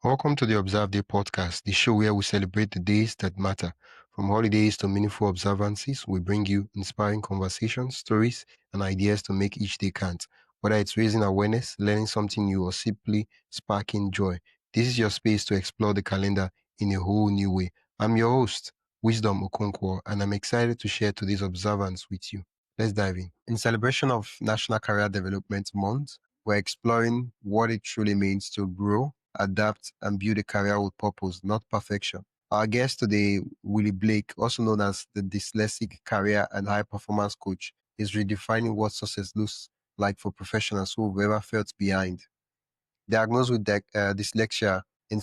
Welcome to the Observe Day podcast, the show where we celebrate the days that matter. From holidays to meaningful observances, we bring you inspiring conversations, stories, and ideas to make each day count. Whether it's raising awareness, learning something new, or simply sparking joy, this is your space to explore the calendar in a whole new way. I'm your host, Wisdom Okonkwo, and I'm excited to share today's observance with you. Let's dive in. In celebration of National Career Development Month, we're exploring what it truly means to grow, adapt, and build a career with purpose, not perfection. Our guest today, Willie Blake, also known as the dyslexic career and high performance coach, is redefining what success looks like for professionals who've ever felt behind. Diagnosed with dyslexia in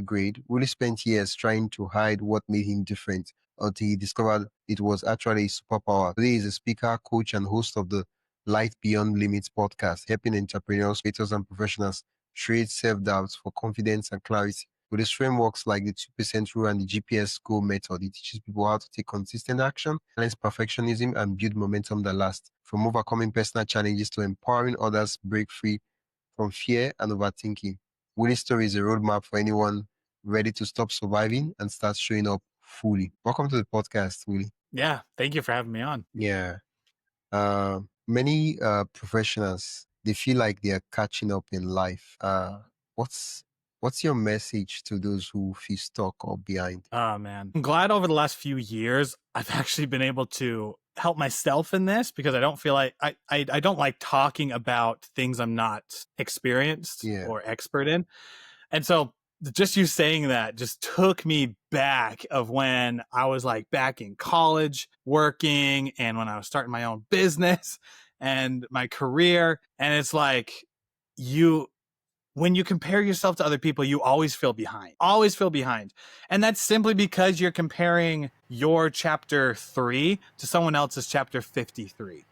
grade, Willie spent years trying to hide what made him different until he discovered it was actually a superpower. Today, he's a speaker, coach, and host of the Light Beyond Limits podcast, helping entrepreneurs, creators, and professionals trade self-doubt for confidence and clarity. With his frameworks like the 2% rule and the GPS goal method, he teaches people how to take consistent action, balance perfectionism, and build momentum that lasts. From overcoming personal challenges to empowering others break free from fear and overthinking. Willie's story is a roadmap for anyone ready to stop surviving and start showing up fully. Welcome to the podcast, Willie. Yeah, thank you for having me on. Yeah. Many professionals, they feel like they are catching up in life. What's what's your message to those who feel stuck or behind? Oh man, I'm glad over the last few years I've actually been able to help myself in this because I don't feel like I don't like talking about things I'm not experienced Yeah. or expert in. And so just you saying that just took me back of when I was like back in college working and when I was starting my own business and my career. And it's like you when you compare yourself to other people, you always feel behind. Always feel behind. And that's simply because you're comparing your chapter 3 to someone else's chapter 53.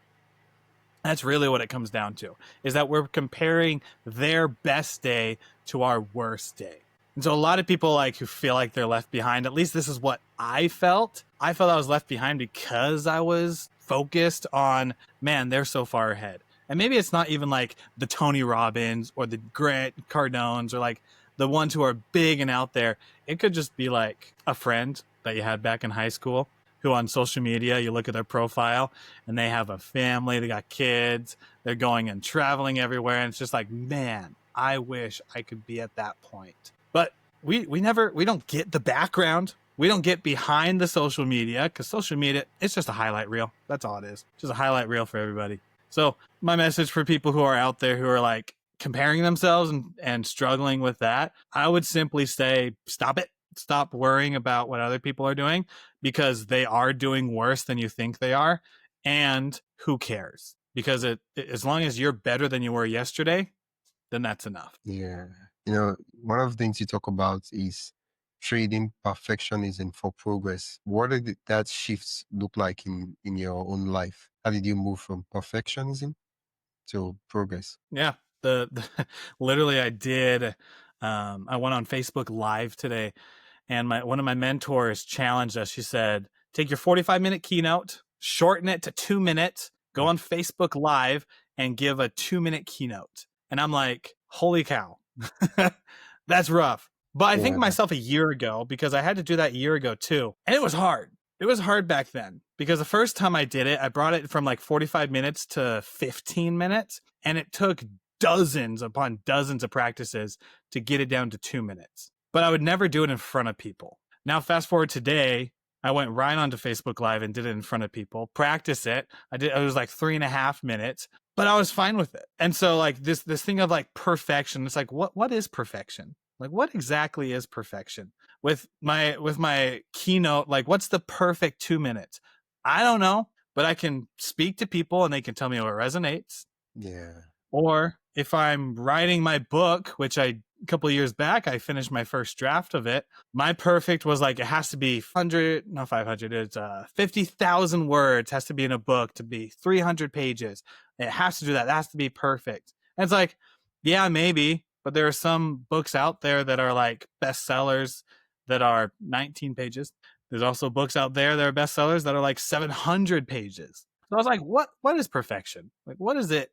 That's really what it comes down to, is that we're comparing their best day to our worst day. And so a lot of people like who feel like they're left behind, at least this is what I felt. I felt I was left behind because I was focused on, man, they're so far ahead. And maybe it's not even like the Tony Robbins or the Grant Cardones or like the ones who are big and out there. It could just be like a friend that you had back in high school who on social media, you look at their profile and they have a family, they got kids, they're going and traveling everywhere. And it's just like, man, I wish I could be at that point. But we don't get the background. We don't get behind the social media because social media, it's just a highlight reel. That's all it is. Just a highlight reel for everybody. So my message for people who are out there who are like comparing themselves and struggling with that, I would simply say, stop it. Stop worrying about what other people are doing because they are doing worse than you think they are. And who cares? Because as long as you're better than you were yesterday, then that's enough. Yeah. One of the things you talk about is trading perfectionism for progress. What did that shifts look like in your own life? How did you move from perfectionism to progress? Yeah. The literally I did. I went on Facebook Live today, and one of my mentors challenged us. She said, "Take your 45-minute keynote, shorten it to 2 minutes, go on Facebook Live, and give a 2-minute keynote." And I'm like, "Holy cow, that's rough." But I think Yeah. myself a year ago because I had to do that a year ago too, and it was hard. It was hard back then because the first time I did it, I brought it from like 45 minutes to 15 minutes, and it took dozens upon dozens of practices to get it down to 2 minutes. But I would never do it in front of people. Now, fast forward today, I went right onto Facebook Live and did it in front of people, practice it. It was like 3.5 minutes, but I was fine with it. And so like this thing of like perfection, it's like, what is perfection? Like what exactly is perfection? With my keynote, like what's the perfect 2 minutes? I don't know, but I can speak to people and they can tell me what resonates. Yeah. Or if I'm writing my book, which a couple of years back, I finished my first draft of it. My perfect was like, it has to be 100, not 500, it's 50,000 words, has to be in a book to be 300 pages. It has to do that. That has to be perfect. And it's like, yeah, maybe, but there are some books out there that are like bestsellers that are 19 pages. There's also books out there that are bestsellers that are like 700 pages. So I was like, what is perfection? Like, what is it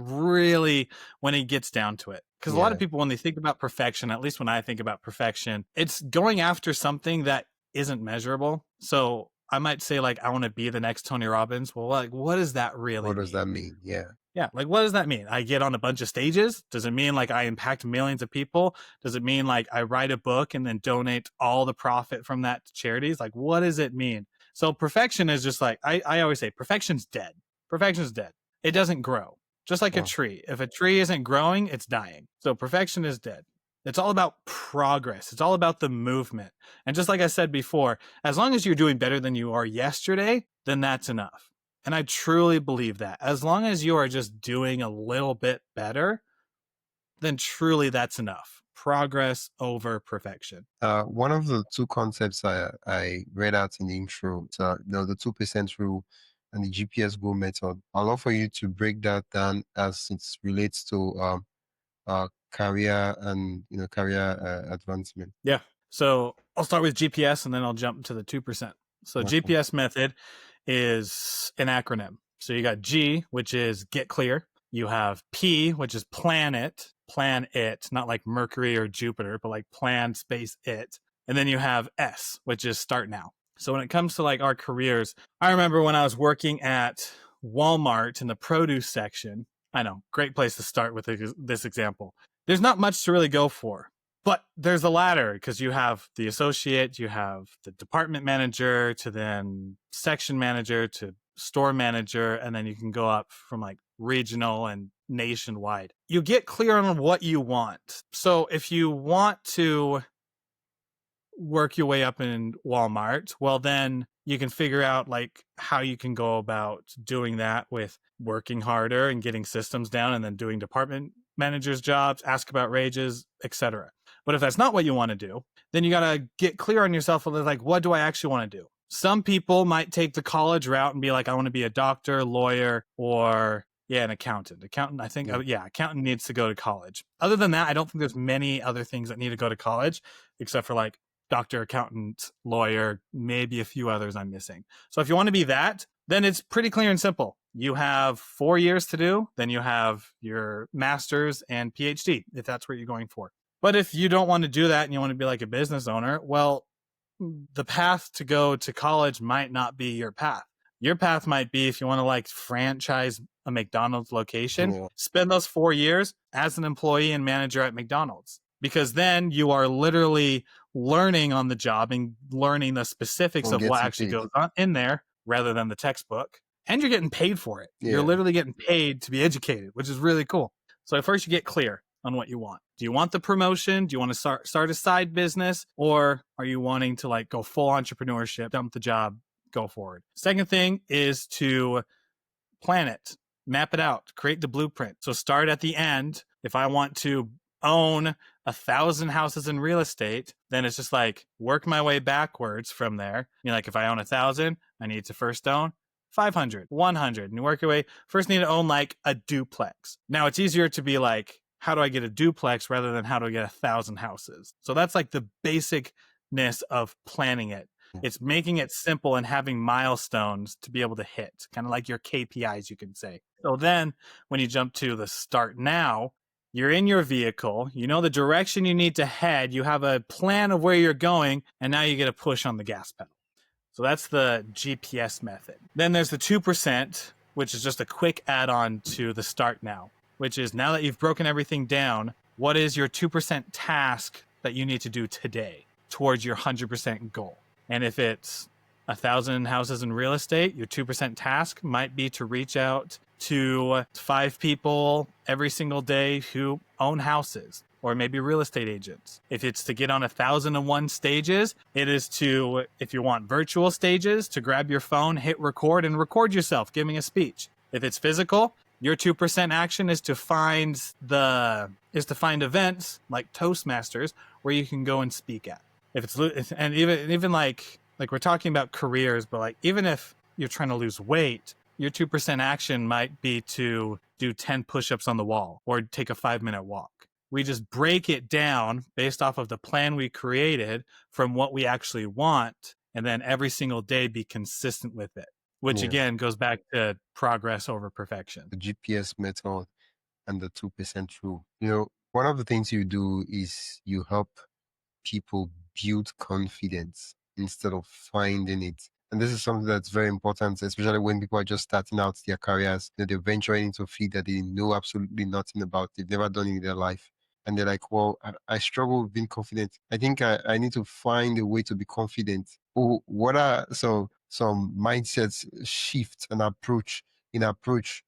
really when it gets down to it. Because a lot Yeah. of people, when they think about perfection, at least when I think about perfection, it's going after something that isn't measurable. So I might say, like, I want to be the next Tony Robbins. Well, like, what does that really What does mean? that mean? Yeah. Yeah, like, what does that mean? I get on a bunch of stages? Does it mean like I impact millions of people? Does it mean like I write a book and then donate all the profit from that to charities? Like, what does it mean? So perfection is just like, I always say, perfection's dead. Perfection's dead. It doesn't grow. Just like a Wow. tree. If a tree isn't growing, it's dying. So perfection is dead. It's all about progress. It's all about the movement. And just like I said before, as long as you're doing better than you are yesterday, then that's enough. And I truly believe that. As long as you are just doing a little bit better, then truly that's enough. Progress over perfection. One of the two concepts I read out in the intro, the 2% rule and the GPS goal method. I'd love for you to break that down as it relates to career and career advancement. Yeah. So I'll start with GPS and then I'll jump to the 2%. So Okay. GPS method is an acronym. So you got G, which is get clear. You have P, which is plan it, not like Mercury or Jupiter, but like plan space it. And then you have S, which is start now. So when it comes to like our careers, I remember when I was working at Walmart in the produce section. I know, great place to start with this example. There's not much to really go for. But there's a ladder because you have the associate, you have the department manager, to then section manager, to store manager, and then you can go up from like regional and nationwide. You get clear on what you want. So if you want to work your way up in Walmart, well, then you can figure out like how you can go about doing that with working harder and getting systems down and then doing department managers' jobs, ask about wages, etc. But if that's not what you want to do, then you got to get clear on yourself. Like, what do I actually want to do? Some people might take the college route and be like, I want to be a doctor, lawyer, or an accountant. Accountant, I think, Yeah. accountant needs to go to college. Other than that, I don't think there's many other things that need to go to college, except for like doctor, accountant, lawyer, maybe a few others I'm missing. So if you want to be that, then it's pretty clear and simple. You have 4 years to do, then you have your master's and PhD, if that's what you're going for. But if you don't want to do that and you want to be like a business owner, well, the path to go to college might not be your path. Your path might be, if you want to like franchise a McDonald's location, Yeah. spend those 4 years as an employee and manager at McDonald's, because then you are literally learning on the job and learning the specifics And of what getting actually paid. goes on in there rather than the textbook. And you're getting paid for it. You're Yeah. literally getting paid to be educated, which is really cool. So first you get clear on what you want. Do you want the promotion? Do you want to start a side business? Or are you wanting to like go full entrepreneurship, dump the job, go forward? Second thing is to plan it, map it out, create the blueprint. So start at the end. If I want to own 1,000 houses in real estate, then it's just like work my way backwards from there. You're like, if I own 1,000, I need to first own 500, 100, and work your way. First need to own like a duplex. Now it's easier to be like, how do I get a duplex rather than how do I get 1,000 houses? So that's like the basicness of planning it. It's making it simple and having milestones to be able to hit, kind of like your KPIs, you can say. So then when you jump to the start now, you're in your vehicle, you know the direction you need to head, you have a plan of where you're going, and now you get a push on the gas pedal. So that's the GPS method. Then there's the 2%, which is just a quick add-on to the start now, which is now that you've broken everything down, what is your 2% task that you need to do today towards your 100% goal? And if it's 1,000 houses in real estate, your 2% task might be to reach out to 5 people every single day who own houses, or maybe real estate agents. If it's to get on 1,001 stages, it is to, if you want virtual stages, to grab your phone, hit record, and record yourself giving a speech. If it's physical, your 2% action is to find events like Toastmasters where you can go and speak at. If it's, and even like we're talking about careers, but like even if you're trying to lose weight, your 2% action might be to do 10 push-ups on the wall or take a 5-minute walk. We just break it down based off of the plan we created from what we actually want, and then every single day be consistent with it, which Yeah. again goes back to progress over perfection. The GPS method. and the 2% rule. One of the things you do is you help people build confidence instead of finding it. And this is something that's very important, especially when people are just starting out their careers. They're venturing into a field that they know absolutely nothing about. They've never done it in their life. And they're like, well, I struggle with being confident. I think I need to find a way to be confident. Oh, what are some mindsets shift and approach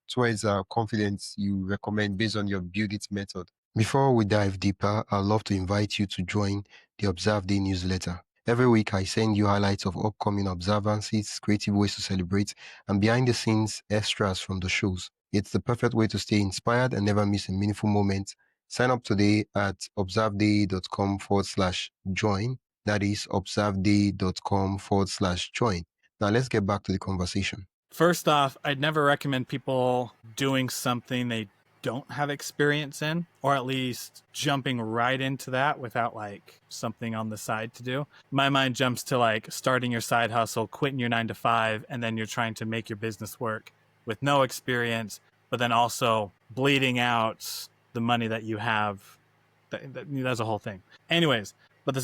towards confidence you recommend based on your build it method? Before we dive deeper, I'd love to invite you to join the Observe Day newsletter. Every week, I send you highlights of upcoming observances, creative ways to celebrate, and behind the scenes extras from the shows. It's the perfect way to stay inspired and never miss a meaningful moment. Sign up today at observeday.com/join. That is observeday.com/join. Now, let's get back to the conversation. First off, I'd never recommend people doing something they don't have experience in, or at least jumping right into that without like something on the side to do. My mind jumps to like starting your side hustle, quitting your 9 to 5, and then you're trying to make your business work with no experience, but then also bleeding out the money that you have. That's a whole thing. Anyways, but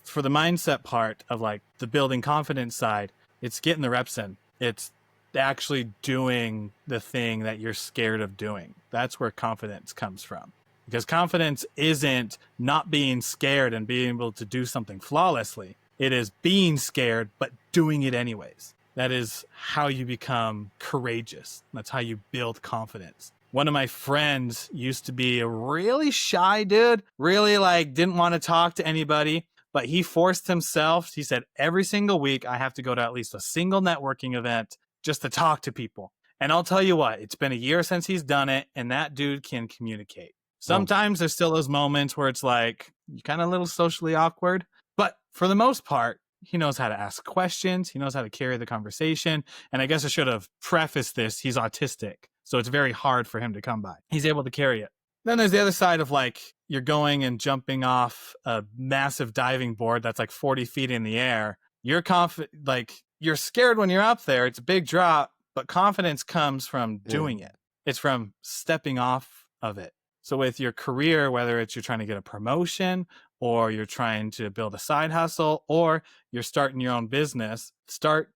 for the mindset part of like the building confidence side, it's getting the reps in. It's actually doing the thing that you're scared of doing. That's where confidence comes from. Because confidence isn't not being scared and being able to do something flawlessly. It is being scared, but doing it anyways. That is how you become courageous. That's how you build confidence. One of my friends used to be a really shy dude, really like didn't want to talk to anybody, but he forced himself. He said, every single week, I have to go to at least a single networking event just to talk to people. And I'll tell you what, it's been a year since he's done it, and that dude can communicate. Sometimes there's still those moments where it's like, you're kind of a little socially awkward, but for the most part, he knows how to ask questions. He knows how to carry the conversation. And I guess I should have prefaced this. He's autistic, so it's very hard for him to come by. He's able to carry it. Then there's the other side of like, you're going and jumping off a massive diving board that's like 40 feet in the air. You're confident, like you're scared when you're up there. It's a big drop, but confidence comes from doing it. It's from stepping off of it. So with your career, whether it's you're trying to get a promotion or you're trying to build a side hustle or you're starting your own business, start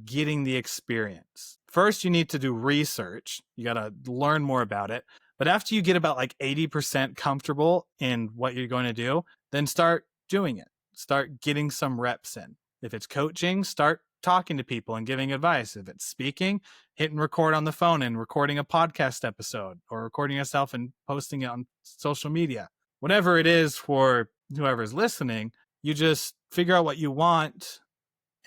getting the experience. First, you need to do research. You got to learn more about it. But after you get about like 80% comfortable in what you're going to do, then start doing it. Start getting some reps in. If it's coaching, start talking to people and giving advice. If it's speaking, hit and record on the phone and recording a podcast episode or recording yourself and posting it on social media. Whatever it is for whoever's listening, you just figure out what you want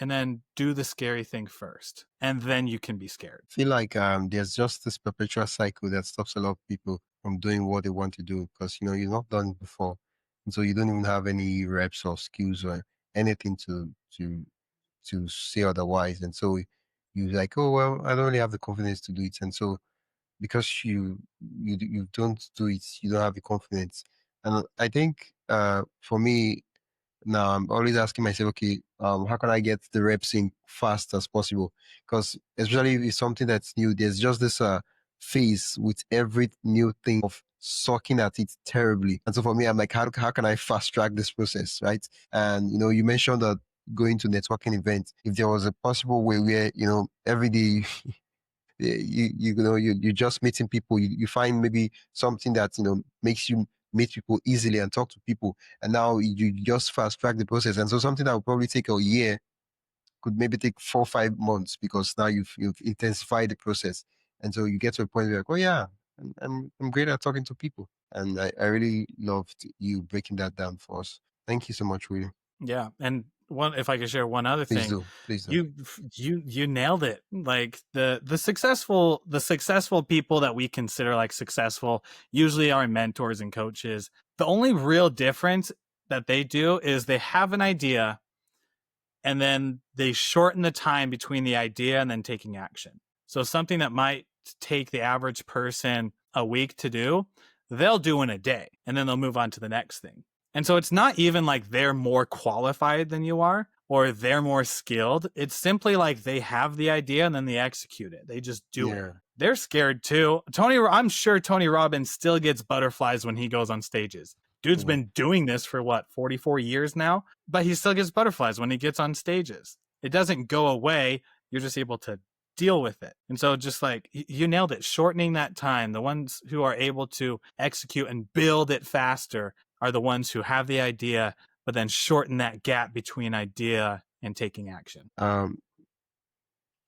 and then do the scary thing first. And then you can be scared. I feel like there's just this perpetual cycle that stops a lot of people from doing what they want to do because you've not done it before, and so you don't even have any reps or skills or anything to say otherwise. And so you're like, oh well, I don't really have the confidence to do it, and so because you don't do it, you don't have the confidence. And I think for me, now I'm always asking myself, okay, how can I get the reps in fast as possible? Because especially if it's something that's new, there's just this phase with every new thing of sucking at it terribly. And so for me, I'm like, how can I fast track this process, right? And you mentioned that going to networking events, if there was a possible way where every day you're just meeting people, you find maybe something that makes you meet people easily and talk to people, and now you just fast track the process. And so something that would probably take a year could maybe take 4 or 5 months because now you've intensified the process. And so you get to a point where like, oh yeah, I'm great at talking to people. And I really loved you breaking that down for us. Thank you so much, William. Yeah. And if I could share one other Please thing, do. Please do. you nailed it. Like the successful people that we consider like successful usually are mentors and coaches. The only real difference that they do is they have an idea and then they shorten the time between the idea and then taking action. So something that might take the average person a week to do, they'll do in a day and then they'll move on to the next thing. And so it's not even like they're more qualified than you are or they're more skilled. It's simply like they have the idea and then they execute it. They just do it. they're scared too. I'm sure Tony Robbins still gets butterflies when he goes on stages. Dude's Mm. been doing this for what, 44 years now, but he still gets butterflies when he gets on stages. It doesn't go away. You're just able to deal with it. And so just like you nailed it, shortening that time, the ones who are able to execute and build it faster are the ones who have the idea, but then shorten that gap between idea and taking action. Um,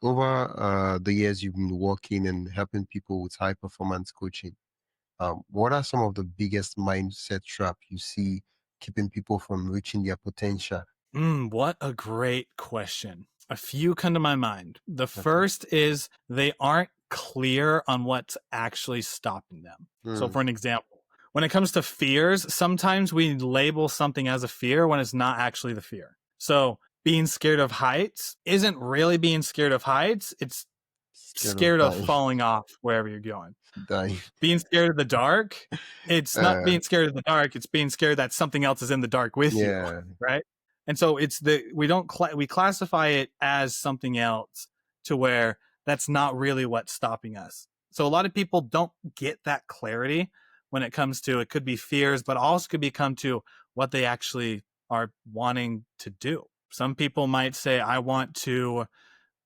over the years you've been working and helping people with high performance coaching, what are some of the biggest mindset trap you see keeping people from reaching their potential? What a great question. A few come to my mind. The Okay. first is they aren't clear on what's actually stopping them. So, Mm. for an example, when it comes to fears, sometimes we label something as a fear when it's not actually the fear. So, being scared of heights isn't really being scared of heights, it's Scared of scared of dying. falling off wherever you're going. Dying. Being scared of the dark, it's not Uh, being scared of the dark, it's being scared that something else is in the dark with you, yeah. right? And so we classify it as something else to where that's not really what's stopping us. So a lot of people don't get that clarity when it comes to, it could be fears, but also could become to what they actually are wanting to do. Some people might say, I want to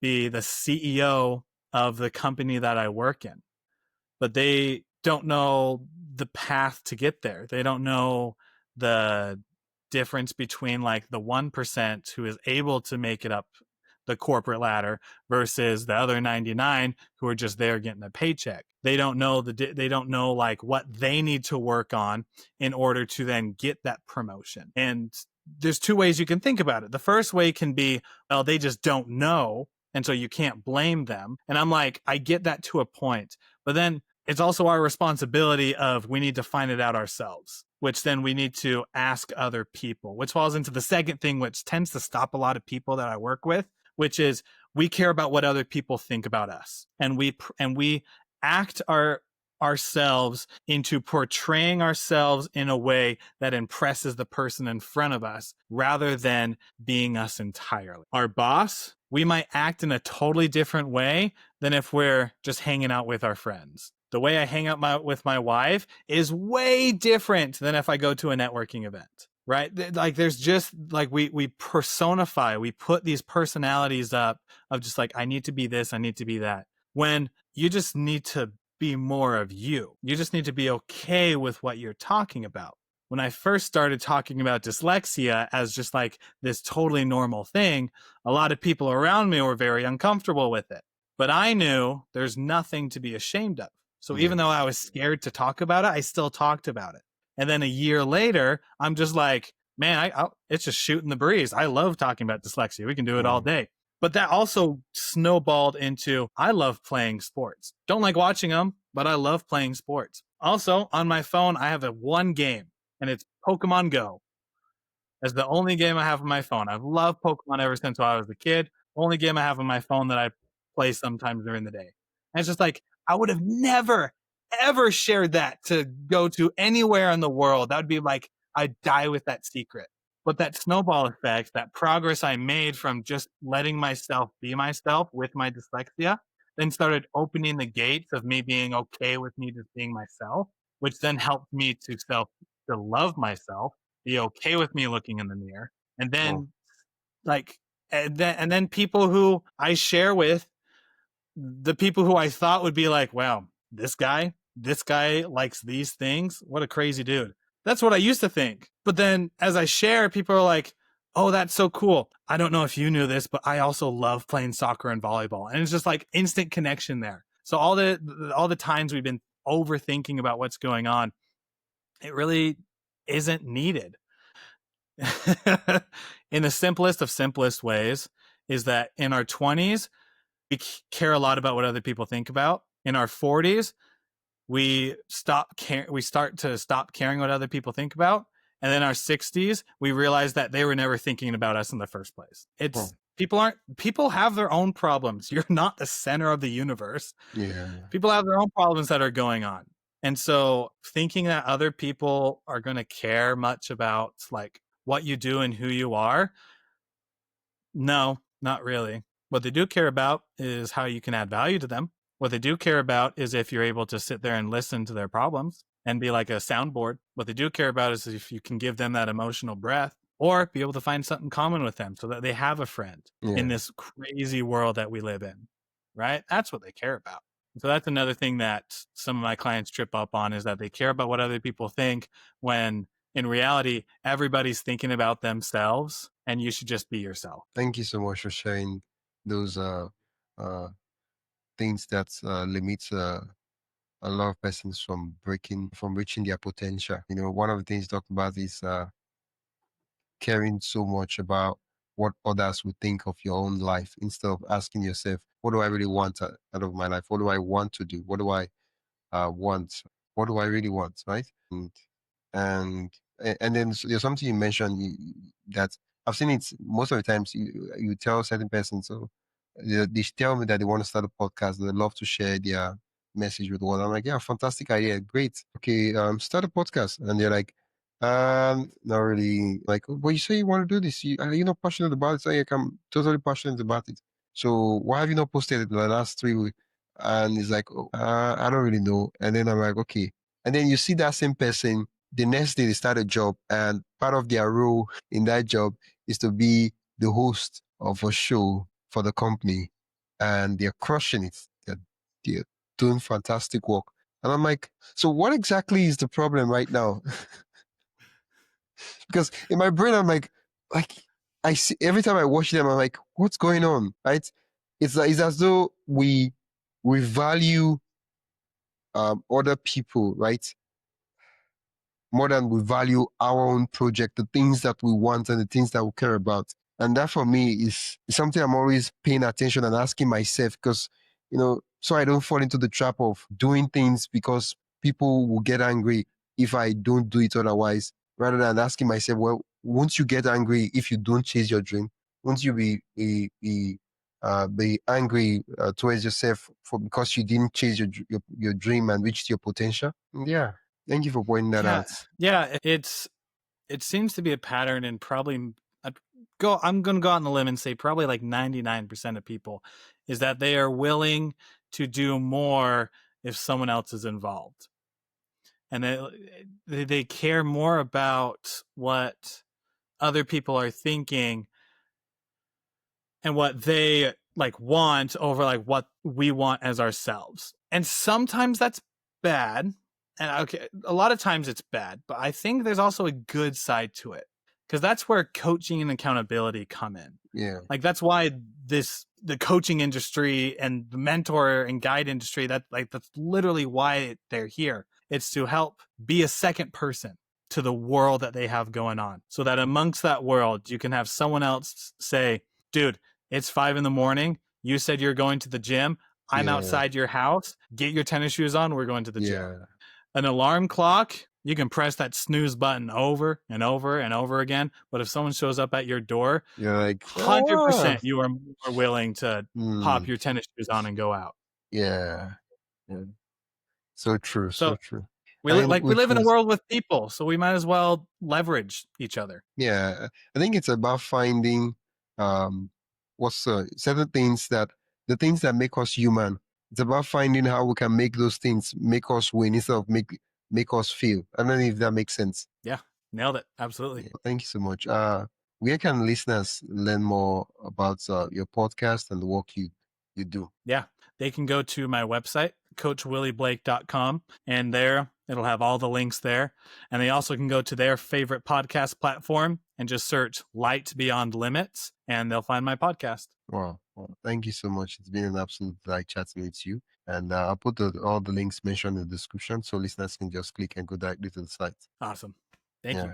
be the CEO of the company that I work in, but they don't know the path to get there. They don't know the difference between like the 1% who is able to make it up the corporate ladder versus the other 99 who are just there getting a paycheck. They don't know like what they need to work on in order to then get that promotion. And there's two ways you can think about it. The first way can be, well, they just don't know, and so you can't blame them. And I'm like, I get that to a point. But then it's also our responsibility of we need to find it out ourselves, which then we need to ask other people, which falls into the second thing, which tends to stop a lot of people that I work with, which is we care about what other people think about us. And we act ourselves into portraying ourselves in a way that impresses the person in front of us rather than being us entirely. Our boss, we might act in a totally different way than if we're just hanging out with our friends. The way I hang out with my wife is way different than if I go to a networking event, right? Like there's just like we personify, we put these personalities up of just like, I need to be this, I need to be that. When you just need to be more of you. You just need to be okay with what you're talking about. When I first started talking about dyslexia as just like this totally normal thing, a lot of people around me were very uncomfortable with it. But I knew there's nothing to be ashamed of. So even though Yes. I was scared to talk about it, I still talked about it. And then a year later, I'm just like, man, it's just shooting the breeze. I love talking about dyslexia. We can do it all Mm. day. But that also snowballed into, I love playing sports. Don't like watching them, but I love playing sports. Also, on my phone, I have a one game, and it's Pokemon Go. That's the only game I have on my phone. I've loved Pokemon ever since I was a kid. Only game I have on my phone that I play sometimes during the day. And it's just like, I would have never, ever shared that to go to anywhere in the world. That would be like, I'd die with that secret. But that snowball effect, that progress I made from just letting myself be myself with my dyslexia, then started opening the gates of me being okay with me just being myself, which then helped me to love myself, be okay with me looking in the mirror, and Oh. then like and then people who I share with, the people who I thought would be like, wow, this guy likes these things, what a crazy dude. That's what I used to think. But then as I share, people are like, oh, that's so cool. I don't know if you knew this, but I also love playing soccer and volleyball. And it's just like instant connection there. So all the times we've been overthinking about what's going on, it really isn't needed. In the simplest of simplest ways is that in our 20s we care a lot about what other people think about. In our 40s we start to stop caring what other people think about, and then our 60s we realize that they were never thinking about us in the first place. Oh. It's people have their own problems. You're not the center of the universe. Yeah. People have their own problems that are going on. And so thinking that other people are going to care much about like what you do and who you are, no, not really. What they do care about is how you can add value to them. What they do care about is if you're able to sit there and listen to their problems and be like a soundboard. What they do care about is if you can give them that emotional breath or be able to find something common with them so that they have a friend in this crazy world that we live in, right? That's what they care about. So that's another thing that some of my clients trip up on, is that they care about what other people think when in reality, everybody's thinking about themselves and you should just be yourself. Thank you so much for sharing those uh, things that limits a lot of persons from reaching their potential. One of the things you talked about is caring so much about what others would think of your own life instead of asking yourself, what do I really want out of my life? What do I want to do? What do I want? What do I really want? Right? And and then there's something you mentioned that I've seen it most of the times. You tell certain persons, so they tell me that they want to start a podcast. They love to share their message with the world. I'm like, yeah, fantastic idea, great. Okay, start a podcast, and they're like, not really. Like, well, you say you want to do this. Are you not passionate about it? So like, I'm totally passionate about it. So why have you not posted it in the last 3 weeks? And he's like, oh, I don't really know. And then I'm like, okay. And then you see that same person the next day they start a job, and part of their role in that job is to be the host of a show for the company, and they're crushing it. They're doing fantastic work. And I'm like, so what exactly is the problem right now? Because in my brain, I'm like I see every time I watch them, I'm like, what's going on? Right? It's as though we value other people, right? More than we value our own project, the things that we want and the things that we care about. And that for me is something I'm always paying attention and asking myself, because, so I don't fall into the trap of doing things because people will get angry if I don't do it otherwise, rather than asking myself, well, won't you get angry if you don't chase your dream? Won't you be angry towards yourself for because you didn't chase your dream and reach your potential? Yeah. Thank you for pointing that Yeah, out. yeah, it seems to be a pattern, and probably I'm going to go out on the limb and say probably like 99% of people is that they are willing to do more if someone else is involved. And they care more about what other people are thinking and what they like want over like what we want as ourselves. And sometimes that's bad. And okay, a lot of times it's bad, but I think there's also a good side to it, because that's where coaching and accountability come in. Yeah. Like that's why the coaching industry and the mentor and guide industry, that's literally why they're here. It's to help be a second person to the world that they have going on, so that amongst that world you can have someone else say, dude, it's 5 a.m. You said you're going to the gym. I'm outside your house. Get your tennis shoes on. We're going to the gym. An alarm clock, you can press that snooze button over and over and over again. But if someone shows up at your door, you're like 100% you are more willing to pop your tennis shoes on and go out. Yeah. So true. So true. We live in a world with people, so we might as well leverage each other. Yeah, I think it's about finding certain things the things that make us human. It's about finding how we can make those things make us win instead of make us feel. I don't know if that makes sense. Yeah, nailed it. Absolutely. Yeah, thank you so much. Where can listeners learn more about your podcast and the work you do? Yeah, they can go to my website, coachwillieblake.com, and there it'll have all the links there. And they also can go to their favorite podcast platform and just search Light Beyond Limits, and they'll find my podcast. Wow. Well, thank you so much. It's been an absolute delight chatting with you. And I'll put all the links mentioned in the description so listeners can just click and go directly to the site. Awesome. Thank you.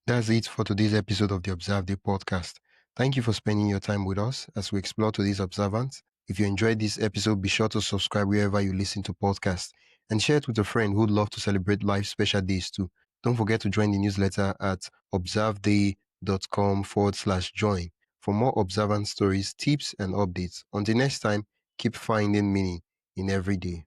That's it for today's episode of the Observe Day podcast. Thank you for spending your time with us as we explore today's observance. If you enjoyed this episode, be sure to subscribe wherever you listen to podcasts and share it with a friend who'd love to celebrate life's special days too. Don't forget to join the newsletter at observeday.com/join for more observance stories, tips, and updates. Until next time, keep finding meaning in every day.